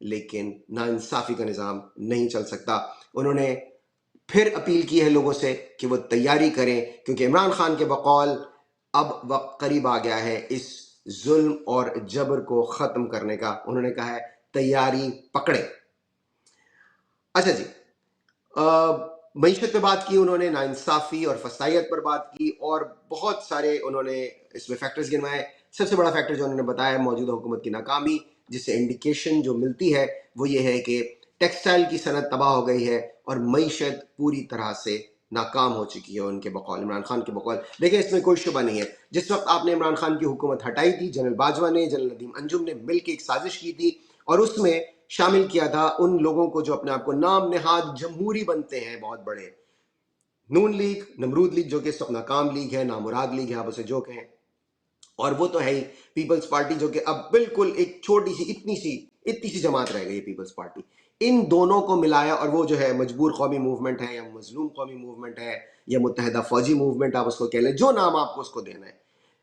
لیکن ناانصافی کا نظام نہیں چل سکتا۔ انہوں نے پھر اپیل کی ہے لوگوں سے کہ وہ تیاری کریں، کیونکہ عمران خان کے بقول اب وقت قریب آ گیا ہے اس ظلم اور جبر کو ختم کرنے کا۔ انہوں نے کہا ہے تیاری پکڑے۔ اچھا جی، معیشت پہ بات کی انہوں نے، ناانصافی اور فسائیت پر بات کی، اور بہت سارے انہوں نے اس میں فیکٹرز گنوائے۔ سب سے بڑا فیکٹر جو انہوں نے بتایا ہے موجودہ حکومت کی ناکامی، جس سے انڈیکیشن جو ملتی ہے وہ یہ ہے کہ ٹیکسٹائل کی صنعت تباہ ہو گئی ہے اور معیشت پوری طرح سے ناکام ہو چکی ہے ان کے بقول، عمران خان کے بقول۔ دیکھیں اس میں کوئی شبہ نہیں ہے، جس وقت آپ نے عمران خان کی حکومت ہٹائی تھی، جنرل باجوہ نے، جنرل ندیم انجم نے مل کے ایک سازش کی تھی، اور اس میں شامل کیا تھا ان لوگوں کو جو اپنے آپ کو نام نہاد جمہوری بنتے ہیں، بہت بڑے، نون لیگ، نمرود لیگ جو کہ اس وقت ناکام لیگ ہے، نامراد لیگ ہے، آپ اسے جو کہیں، اور وہ تو ہے ہی پیپلز پارٹی جو کہ اب بالکل ایک چھوٹی سی اتنی سی جماعت رہ گئی ہے پیپلز پارٹی۔ ان دونوں کو ملایا، اور وہ جو ہے مجبور قومی موومنٹ ہے یا مظلوم قومی موومنٹ ہے یا متحدہ فوجی موومنٹ، آپ اس کو کہہ لیں، جو نام آپ کو اس کو دینا ہے،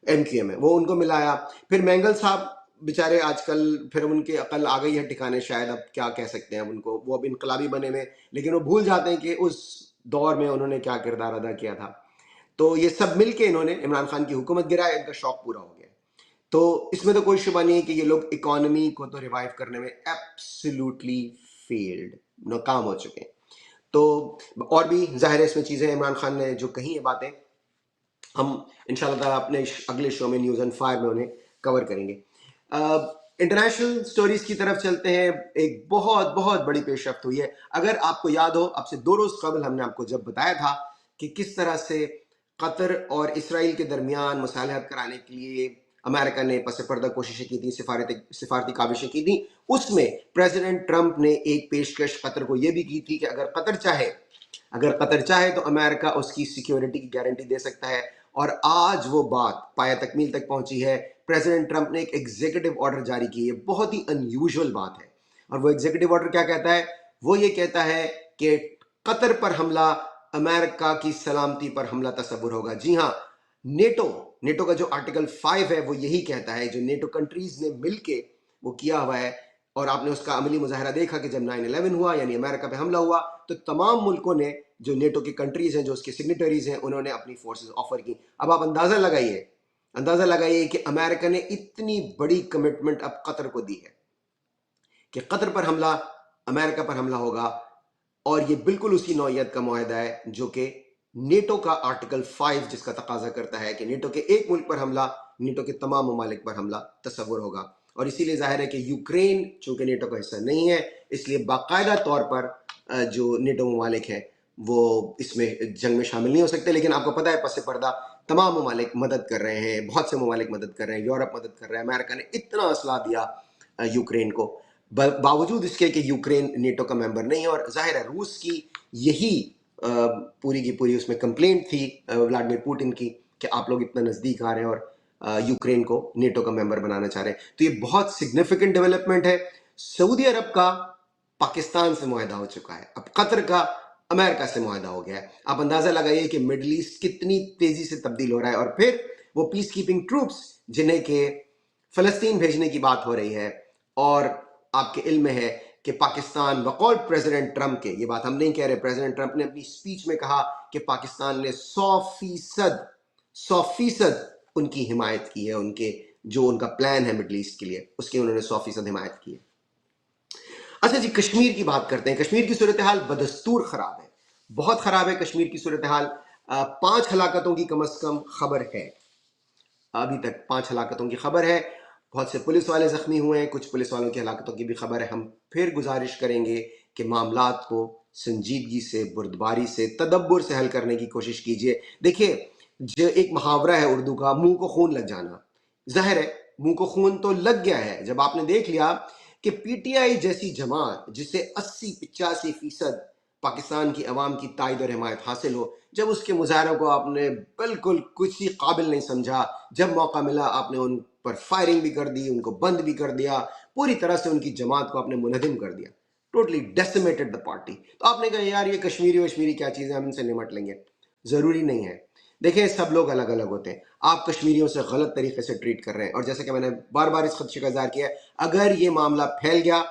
ایم کیو ایم ہے، وہ ان کو ملایا۔ پھر مینگل صاحب بیچارے آج کل پھر ان کے عقل آ گئی ہے ٹھکانے، شاید اب کیا کہہ سکتے ہیں ان کو، وہ اب انقلابی بنے ہوئے، لیکن وہ بھول جاتے ہیں کہ اس دور میں انہوں نے کیا کردار ادا کیا تھا۔ تو یہ سب مل کے انہوں نے عمران خان کی حکومت گرایا، ان کا شوق پورا ہو گیا۔ تو اس میں تو کوئی شبہ نہیں ہے کہ یہ لوگ اکانومی کو تو ریوائیو کرنے میں ایبسلیوٹلی فیلڈ، ناکام ہو چکے ہیں۔ تو اور بھی ظاہر ہے اس میں چیزیں عمران خان نے جو کہی ہیں باتیں، ہم انشاءاللہ تعالیٰ اپنے اگلے شو میں نیوز اینڈ فائر میں انہیں کور کریں گے۔ انٹرنیشنل سٹوریز کی طرف چلتے ہیں۔ ایک بہت بہت بڑی پیش رفت ہوئی ہے۔ اگر آپ کو یاد ہو، اب سے 2 روز قبل ہم نے آپ کو جب بتایا تھا کہ کس طرح سے قطر اور اسرائیل کے درمیان مصالحت کرانے کے لیے امریکہ نے پس پردہ کوششیں کی تھیں، سفارتی کاوشیں کی تھیں، اس میں پریزیڈنٹ ٹرمپ نے ایک پیشکش قطر کو یہ بھی کی تھی کہ اگر قطر چاہے تو امریکہ اس کی سیکیورٹی کی گارنٹی دے سکتا ہے، اور آج وہ بات پایہ تکمیل تک پہنچی ہے۔ پریزیڈنٹ ٹرمپ نے ایک ایگزیکٹو آرڈر جاری کی ہے، بہت ہی انیوژول بات ہے، اور وہ ایگزیکٹو آرڈر کیا کہتا ہے؟ وہ یہ کہتا ہے کہ قطر پر حملہ امریکہ کی سلامتی پر حملہ تصور ہوگا۔ جی ہاں، نیٹو کا جو آرٹیکل 5 ہے وہ یہی کہتا ہے، جو نیٹو کنٹریز نے مل کے وہ کیا ہوا ہے، اور آپ نے اس کا عملی مظاہرہ دیکھا کہ جب 9/11 ہوا، یعنی امریکہ پہ حملہ ہوا، تو تمام ملکوں نے جو نیٹو کی کنٹریز ہیں، جو اس کے سگنیٹریز ہیں، انہوں نے اپنی فورسز آفر کی۔ اب آپ اندازہ لگائیے کہ امریکہ نے اتنی بڑی کمٹمنٹ اب قطر کو دی ہے کہ قطر پر حملہ، امریکہ پر حملہ ہوگا، اور یہ بالکل اسی نوعیت کا معاہدہ ہے جو کہ نیٹو کا آرٹیکل 5 جس کا تقاضا کرتا ہے کہ نیٹو کے ایک ملک پر حملہ نیٹو کے تمام ممالک پر حملہ تصور ہوگا۔ اور اسی لیے ظاہر ہے کہ یوکرین چونکہ نیٹو کا حصہ نہیں ہے، اس لیے باقاعدہ طور پر جو نیٹو ممالک ہیں وہ اس میں جنگ میں شامل نہیں ہو سکتے، لیکن آپ کو پتہ ہے پس پردہ تمام ممالک مدد کر رہے ہیں، بہت سے ممالک مدد کر رہے ہیں، یورپ مدد کر رہے ہیں، امریکہ نے اتنا اسلحہ دیا یوکرین کو، باوجود اس کے کہ یوکرین نیٹو کا ممبر نہیں ہے۔ اور ظاہر ہے روس کی یہی پوری کی پوری اس میں کمپلینٹ تھی ولادیمیر پوٹن کی کہ آپ لوگ اتنا نزدیک آ رہے ہیں اور یوکرین کو نیٹو کا ممبر بنانا چاہ رہے ہیں۔ تو یہ بہت سگنیفیکنٹ ڈیولپمنٹ ہے۔ سعودی عرب کا پاکستان سے معاہدہ ہو چکا ہے، اب قطر کا امریکہ سے معاہدہ ہو گیا ہے۔ آپ اندازہ لگائیے کہ مڈل ایسٹ کتنی تیزی سے تبدیل ہو رہا ہے، اور پھر وہ پیس کیپنگ ٹروپس جنہیں کہ فلسطین بھیجنے کی بات ہو رہی ہے، اور آپ کے علم میں ہے کہ پاکستان بقول پریزیڈنٹ ٹرمپ کے، یہ بات ہم نہیں کہہ رہے، پریزیڈنٹ ٹرمپ نے اپنی سپیچ میں کہا کہ پاکستان نے 100% ان کی حمایت کی ہے، ان کے جو ان کا پلان ہے مڈل ایسٹ کے لیے، اس کی انہوں نے 100% حمایت کی ہے۔ اچھا جی، کشمیر کی بات کرتے ہیں۔ کشمیر کی صورتحال بدستور خراب ہے، بہت خراب ہے کشمیر کی صورتحال۔ 5 ہلاکتوں کی کم از کم خبر ہے، ابھی تک 5 ہلاکتوں کی خبر ہے، بہت سے پولیس والے زخمی ہوئے ہیں، کچھ پولیس والوں کی ہلاکتوں کی بھی خبر ہے۔ ہم پھر گزارش کریں گے کہ معاملات کو سنجیدگی سے، بردباری سے، تدبر سے حل کرنے کی کوشش کیجیے۔ دیکھیے، جو ایک محاورہ ہے اردو کا، منہ کو خون لگ جانا، ظاہر ہے منہ کو خون تو لگ گیا ہے جب آپ نے دیکھ لیا کہ پی ٹی آئی جیسی جماعت جسے 80-85% پاکستان کی عوام کی تائید اور حمایت حاصل ہو، جب اس کے مظاہروں کو آپ نے بالکل کسی قابل نہیں سمجھا، جب موقع ملا آپ نے ان پر فائرنگ بھی کر دی، ان کو بند بھی کر دیا، پوری طرح سے ان کی جماعت کو آپ نے منہدم کر دیا، ٹوٹلی ڈیسیمیٹڈ دا پارٹی۔ تو آپ نے کہا یار یہ کشمیری کیا چیزیں، ہم ان سے نمٹ لیں گے۔ ضروری نہیں ہے، دیکھیں سب لوگ الگ الگ ہوتے ہیں، آپ کشمیریوں سے غلط طریقے سے ٹریٹ کر رہے ہیں، اور جیسے کہ میں نے بار بار اس خدشے کا اظہار کیا ہے، اگر یہ معاملہ پھیل گیا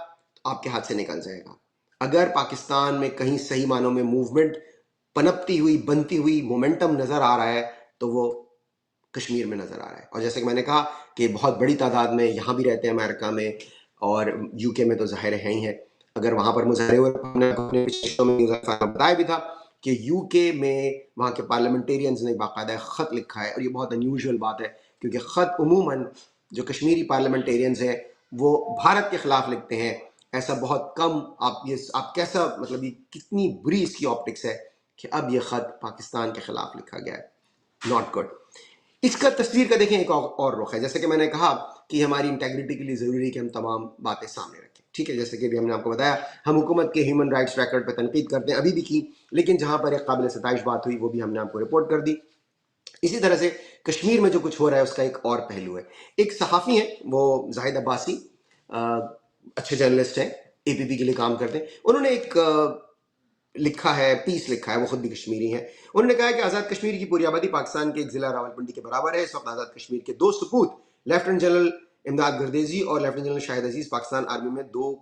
آپ کے ہاتھ سے نکل جائے گا. اگر پاکستان میں کہیں صحیح معنوں میں موومنٹ پنپتی ہوئی بنتی ہوئی مومنٹم نظر آ رہا ہے تو وہ کشمیر میں نظر آ رہا ہے. اور جیسے کہ میں نے کہا کہ بہت بڑی تعداد میں یہاں بھی رہتے ہیں امریکہ میں اور یو کے میں تو ظاہر ہے ہی ہیں. اگر وہاں پر مظاہرے ہوئے ہم نے اپنے پچھلے شو میں بتایا بھی تھا کہ یو کے میں وہاں کے پارلیمنٹیرینز نے باقاعدہ خط لکھا ہے. اور یہ بہت انیوژل بات ہے کیونکہ خط عموماً جو کشمیری پارلیمنٹیرینز ہیں وہ بھارت کے خلاف لکھتے ہیں. ایسا بہت کم. آپ کیسا مطلب یہ کتنی بری اس کی آپٹکس ہے کہ اب یہ خط پاکستان کے خلاف لکھا گیا ہے. Not good. اس کا تصویر کا دیکھیں ایک اور رخ ہے. جیسے کہ میں نے کہا کہ ہماری انٹیگریٹی کے لیے ضروری ہے کہ ہم تمام باتیں سامنے رکھیں. ٹھیک ہے, جیسے کہ بھی ہم نے آپ کو بتایا ہم حکومت کے ہیومن رائٹس ریکارڈ پہ تنقید کرتے ہیں, ابھی بھی کی, لیکن جہاں پر ایک قابل ستائش بات ہوئی وہ بھی ہم نے آپ کو رپورٹ کر دی. اسی طرح سے کشمیر میں جو کچھ ہو رہا ہے اس کا ایک اور پہلو ہے. ایک صحافی ہیں وہ زاہد عباسی, اچھے جرنلسٹ ہیں, اے پی پی کے لیے کام کرتے ہیں. انہوں نے ایک لکھا ہے, پیس لکھا ہے, وہ خود بھی کشمیری ہیں. انہوں نے کہا ہے کہ آزاد کشمیر کی پوری آبادی پاکستان کے ایک ضلع راولپنڈی کے برابر ہے. اس وقت آزاد کشمیر کے 2 سپوت لیفٹنٹ جنرل امداد گردیزی اور لیفٹنٹ جنرل شاہد عزیز پاکستان آرمی میں 2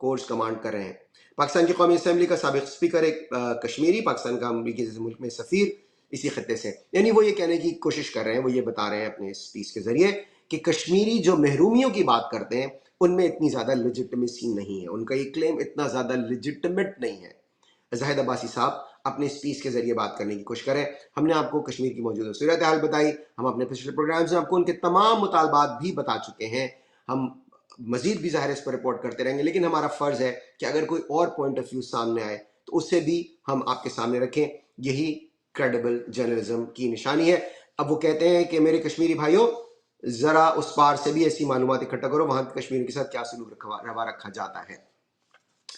کورس کمانڈ کر رہے ہیں. پاکستان کی قومی اسمبلی کا سابق اسپیکر ایک کشمیری, پاکستان کا امریکی جیسے ملک میں سفیر اسی خطے سے. یعنی وہ یہ کہنے کی کوشش کر رہے ہیں, وہ یہ بتا رہے ہیں اپنے اس پیس کے ذریعے کہ کشمیری جو محرومیوں کی بات کرتے ہیں ان میں اتنی زیادہ لیجٹمیسی نہیں ہے, ان کا یہ کلیم اتنا زیادہ لیجٹمیٹ نہیں ہے. زاہد عباسی صاحب اپنے اس پیس کے ذریعے بات کرنے کی کوشش کریں. ہم نے آپ کو کشمیر کی موجودہ صورتحال بتائی, ہم اپنے پچھلے پروگرامز میں آپ کو ان کے تمام مطالبات بھی بتا چکے ہیں. ہم مزید بھی ظاہر اس پر رپورٹ کرتے رہیں گے, لیکن ہمارا فرض ہے کہ اگر کوئی اور پوائنٹ آف ویو سامنے آئے تو اسے بھی ہم آپ کے سامنے رکھیں. یہی کریڈیبل جرنلزم کی نشانی ہے. اب وہ کہتے ہیں کہ میرے کشمیری بھائیوں ذرا اس پار سے بھی ایسی معلومات اکٹھا کرو وہاں کے کشمیر کے ساتھ کیا سلوک روا رکھا جاتا ہے.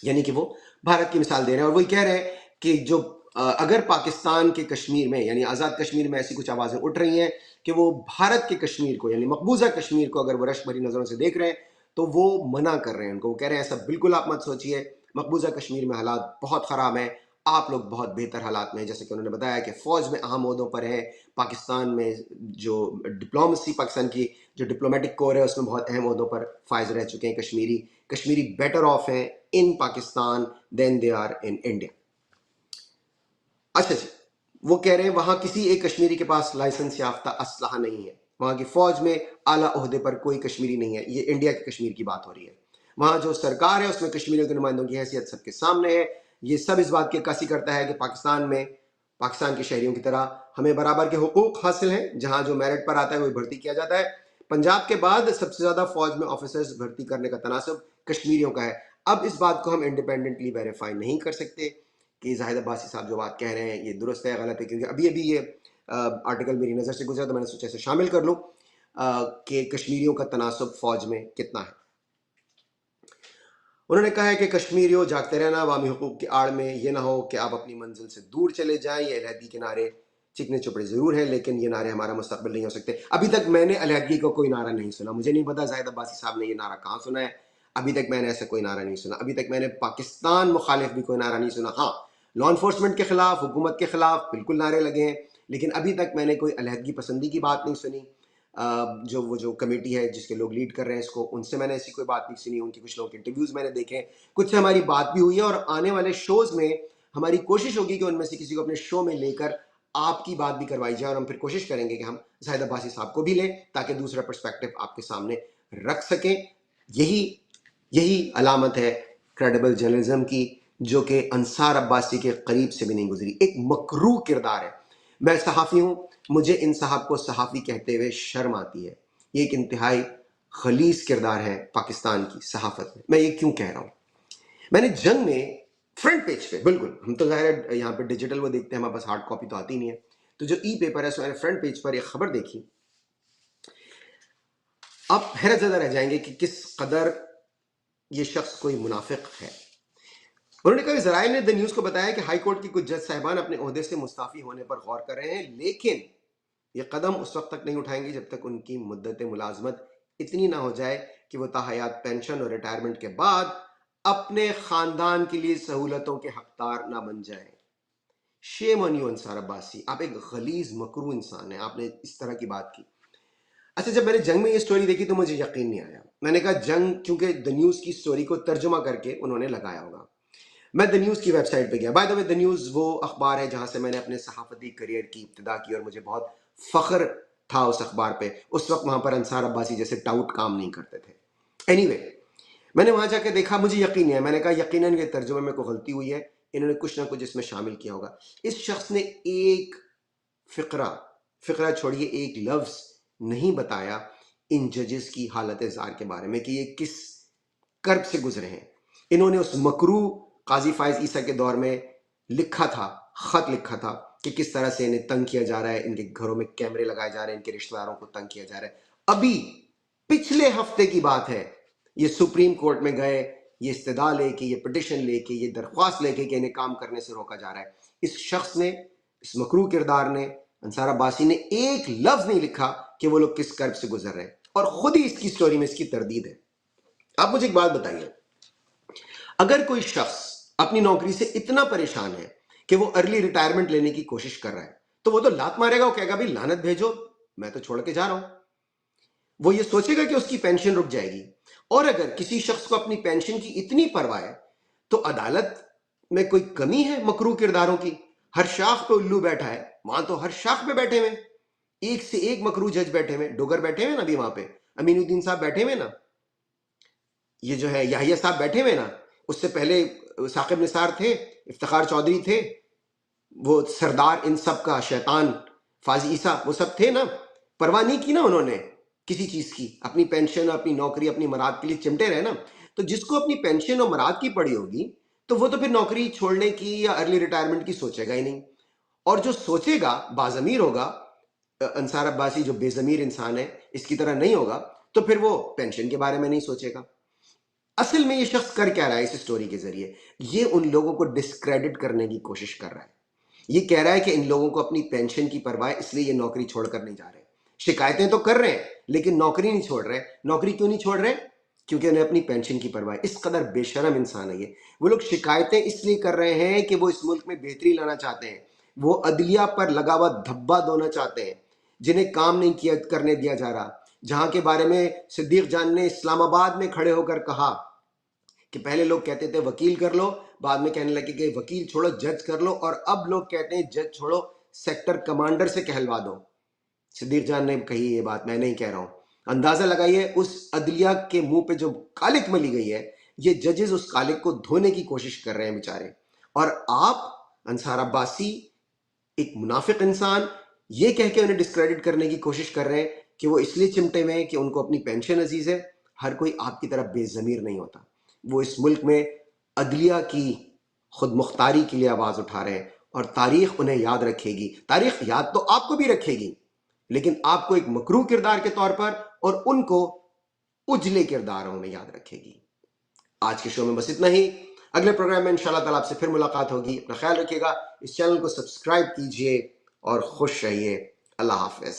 یعنی کہ وہ بھارت کی مثال دے رہے ہیں اور وہی کہہ رہے ہیں کہ جو اگر پاکستان کے کشمیر میں یعنی آزاد کشمیر میں ایسی کچھ آوازیں اٹھ رہی ہیں کہ وہ بھارت کے کشمیر کو یعنی مقبوضہ کشمیر کو اگر وہ رشک بھری نظروں سے دیکھ رہے ہیں تو وہ منع کر رہے ہیں ان کو. وہ کہہ رہے ہیں ایسا بالکل آپ مت سوچیے, مقبوضہ کشمیر میں حالات بہت خراب ہیں, آپ لوگ بہت بہتر حالات میں ہیں. جیسے کہ انہوں نے بتایا کہ فوج میں اہم عہدوں پر ہیں, پاکستان میں جو ڈپلومسی پاکستان کی جو ڈپلومیٹک کور ہے اس میں بہت اہم عہدوں پر فائز رہ چکے ہیں کشمیری بیٹر آف ہیں ان پاکستان دین دے آر ان انڈیا. اچھا جی, وہ کہہ رہے ہیں وہاں کسی ایک کشمیری کے پاس لائسنس یافتہ اسلحہ نہیں ہے, وہاں کی فوج میں اعلیٰ عہدے پر کوئی کشمیری نہیں ہے. یہ انڈیا کے کشمیر کی بات ہو رہی ہے. وہاں جو سرکار ہے اس میں کشمیریوں کے نمائندوں کی حیثیت سب کے سامنے ہے. یہ سب اس بات کی عکاسی کرتا ہے کہ پاکستان میں پاکستان کے شہریوں کی طرح ہمیں برابر کے حقوق حاصل ہیں. جہاں جو میرٹ پر آتا ہے وہ بھرتی کیا جاتا ہے. پنجاب کے بعد سب سے زیادہ فوج میں آفیسرز بھرتی کرنے کا تناسب کشمیریوں کا ہے. اب اس بات کو ہم انڈیپینڈنٹلی ویریفائی نہیں کر سکتے کہ زاہد عباسی صاحب جو بات کہہ رہے ہیں یہ درست ہے یا غلط ہے, کیونکہ ابھی یہ آرٹیکل میری نظر سے گزرا تو میں نے سوچا اسے شامل کر لوں کہ کشمیریوں کا تناسب فوج میں کتنا ہے. انہوں نے کہا ہے کہ کشمیریوں جاگتے رہنا, عوامی حقوق کی آڑ میں یہ نہ ہو کہ آپ اپنی منزل سے دور چلے جائیں. یہ علیحدگی کے نعرے چکنے چپڑے ضرور ہیں لیکن یہ نعرے ہمارا مستقبل نہیں ہو سکتے. ابھی تک میں نے علیحدگی کا کوئی نعرہ نہیں سنا, مجھے نہیں پتا زاہد عباسی صاحب نے یہ نعرہ کہاں سنا ہے. ابھی تک میں نے ایسا کوئی نعرہ نہیں سنا. ابھی تک میں نے پاکستان مخالف بھی کوئی نعرہ نہیں سنا. ہاں, لا انفورسمنٹ کے خلاف, حکومت کے خلاف بالکل نعرے لگے ہیں, لیکن ابھی تک میں نے کوئی علیحدگی پسندی کی بات نہیں سنی. جو کمیٹی ہے جس کے لوگ لیڈ کر رہے ہیں اس کو, ان سے میں نے ایسی کوئی بات نہیں سنی. ان کی کچھ لوگوں کے انٹرویوز میں نے دیکھے, کچھ سے ہماری بات بھی ہوئی ہے اور آنے والے شوز میں ہماری کوشش ہوگی کہ ان میں سے کسی کو اپنے شو میں لے کر آپ کی بات بھی کروائی جائے, اور ہم پھر کوشش کریں گے کہ ہم زاہد عباسی صاحب کو بھی لیں تاکہ دوسرا پرسپیکٹو آپ کے سامنے رکھ سکیں. یہی علامت ہے کریڈیبل جرنلزم کی جو کہ انصار عباسی کے قریب سے بھی نہیں گزری. ایک مکروہ کردار ہے. میں صحافی ہوں, مجھے ان صاحب کو صحافی کہتے ہوئے شرم آتی ہے. یہ ایک انتہائی خلیص کردار ہے پاکستان کی صحافت میں. میں یہ کیوں کہہ رہا ہوں, میں نے جنگ میں فرنٹ پیج پہ, بالکل ہم تو ظاہر یہاں پہ ڈیجیٹل وہ دیکھتے ہیں, ہمارے پاس ہارڈ کاپی تو آتی نہیں ہے, تو جو ای پیپر ہے اس میں نے فرنٹ پیج پر ایک خبر دیکھی. آپ حیرت زدہ رہ جائیں گے کہ کس قدر یہ شخص کوئی منافق ہے. انہوں نے کہا کہ ذرائع نے دی نیوز کو بتایا کہ ہائی کورٹ کی کچھ جج صاحبان اپنے عہدے سے مستعفی ہونے پر غور کر رہے ہیں, لیکن یہ قدم اس وقت تک نہیں اٹھائیں گے جب تک ان کی مدت ملازمت اتنی نہ ہو جائے کہ وہ تاحیات پینشن اور ریٹائرمنٹ کے بعد اپنے خاندان کے لیے سہولتوں کے حقدار نہ بن جائیں. شیم آن یو انصار عباسی, آپ ایک غلیظ مکروہ انسان ہیں, آپ نے اس طرح کی بات کی. اچھا جب میں نے جنگ میں یہ سٹوری دیکھی تو مجھے یقین نہیں آیا. میں نے کہا جنگ کیونکہ دا نیوز کی سٹوری کو ترجمہ کر کے انہوں نے لگایا ہوگا. میں دا نیوز کی ویب سائٹ پہ گیا. By the way the news وہ اخبار ہے جہاں سے میں نے اپنے صحافتی کریئر کی ابتدا کی، اور مجھے بہت فخر تھا اس اخبار پہ. اس وقت وہاں پر انصار عباسی جیسے ٹاؤٹ کام نہیں کرتے تھے. اینی وے میں نے وہاں جا کے دیکھا، مجھے یقین نہیں ہے. میں نے کہا یقیناً یہ ترجمے میں کوئی غلطی ہوئی ہے، انہوں نے کچھ نہ کچھ اس میں شامل کیا ہوگا. اس شخص نے ایک فقرہ چھوڑیے، ایک لفظ نہیں بتایا ان ججز کی حالت زار کے بارے میں کہ یہ کس کرب سے گزرے ہیں. انہوں نے اس مکرو قاضی فائز عیسیٰ کے دور میں لکھا تھا، خط لکھا تھا کہ کس طرح سے انہیں تنگ کیا جا رہا ہے، ان کے گھروں میں کیمرے لگائے جا رہے ہیں، ان کے رشتہ داروں کو تنگ کیا جا رہا ہے. ابھی پچھلے ہفتے کی بات ہے، یہ سپریم کورٹ میں گئے، یہ استدعا لے کے، یہ پٹیشن لے کے، یہ درخواست لے کے کہ انہیں کام کرنے سے روکا جا رہا ہے. اس شخص نے، اس مکروہ کردار نے، انصار عباسی نے ایک لفظ نہیں لکھا کہ وہ لوگ کس کرب سے گزر رہے ہیں، اور خود ہی اس کی سٹوری میں اس کی تردید ہے. آپ مجھے ایک بات بتائیے، اگر کوئی شخص اپنی نوکری سے اتنا پریشان ہے کہ وہ ارلی ریٹائرمنٹ لینے کی کوشش کر رہا ہے تو وہ تو لات مارے گا، وہ کہے گا بھائی لعنت بھیجو، میں تو چھوڑ کے جا رہا ہوں. وہ یہ سوچے گا کہ اس کی پینشن رک جائے گی. اور اگر کسی شخص کو اپنی پینشن کی اتنی پرواہ ہے تو عدالت میں کوئی کمی ہے مکروہ کرداروں کی؟ ہر شاخ پہ الو بیٹھا ہے، وہاں تو ہر شاخ پہ بیٹھے ہوئے، ایک سے ایک مکروہ جج بیٹھے ہوئے. ڈوگر بیٹھے ہوئے نا ابھی وہاں پہ، امین الدین صاحب بیٹھے ہوئے نا، یہ جو ہے یحییٰ صاحب بیٹھے ہوئے نا، اس سے پہلے ثاقب نثار تھے، افتخار چودھری تھے، وہ سردار ان سب کا شیطان فاضل عیسیٰ، وہ سب تھے نا. پرواہ نہیں کی نا انہوں نے کسی چیز کی، اپنی پینشن اور اپنی نوکری اپنی مراد کے لیے چمٹے رہے نا. تو جس کو اپنی پینشن اور مراد کی پڑی ہوگی تو وہ تو پھر نوکری چھوڑنے کی یا ارلی ریٹائرمنٹ کی سوچے گا ہی نہیں. اور جو سوچے گا باضمیر ہوگا. انصار عباسی جو بے ضمیر انسان ہے، اس کی طرح نہیں ہوگا تو پھر وہ پینشن کے بارے میں نہیں سوچے گا. اصل میں یہ شخص کر کیا رہا ہے اس سٹوری کے ذریعے؟ یہ ان لوگوں کو ڈسکریڈٹ کرنے کی کوشش کر رہا ہے. یہ کہہ رہا ہے کہ ان لوگوں کو اپنی پینشن کی پرواہ ہے، اس لیے یہ نوکری چھوڑ کر نہیں جا رہے. شکایتیں تو کر رہے ہیں لیکن نوکری نہیں چھوڑ رہے. نوکری کیوں نہیں چھوڑ رہے؟ کیونکہ انہیں اپنی پینشن کی پرواہ ہے. اس قدر بے شرم انسان ہے یہ. وہ لوگ شکایتیں اس لیے کر رہے ہیں کہ وہ اس ملک میں بہتری لانا چاہتے ہیں، وہ عدلیہ پر لگا ہوا دھبا دھونا چاہتے ہیں، جنہیں کام نہیں کیا کرنے دیا جا رہا. جہاں کے بارے میں صدیق جان نے اسلام آباد میں کھڑے ہو کر کہا کہ پہلے لوگ کہتے تھے وکیل کر لو، بعد میں کہنے لگے کہ وکیل چھوڑو جج کر لو، اور اب لوگ کہتے ہیں جج چھوڑو سیکٹر کمانڈر سے کہلوا دو. صدیق جان نے کہی یہ بات، میں نہیں کہہ رہا ہوں. اندازہ لگائیے اس عدلیہ کے منہ پہ جو کالک ملی گئی ہے، یہ ججز اس کالک کو دھونے کی کوشش کر رہے ہیں بیچارے. اور آپ انصار عباسی، ایک منافق انسان، یہ کہہ کے انہیں ڈسکریڈٹ کرنے کی کوشش کر رہے ہیں کہ وہ اس لیے چمٹے ہوئے ہیں کہ ان کو اپنی پینشن عزیز ہے. ہر کوئی آپ کی طرح بے ضمیر نہیں ہوتا. وہ اس ملک میں عدلیہ کی خود مختاری کے لیے آواز اٹھا رہے ہیں، اور تاریخ انہیں یاد رکھے گی. تاریخ یاد تو آپ کو بھی رکھے گی، لیکن آپ کو ایک مکروہ کردار کے طور پر، اور ان کو اجلے کرداروں میں یاد رکھے گی. آج کے شو میں بس اتنا ہی. اگلے پروگرام میں انشاءاللہ تعالیٰ آپ سے پھر ملاقات ہوگی. اپنا خیال رکھیے گا، اس چینل کو سبسکرائب کیجئے اور خوش رہیے. اللہ حافظ.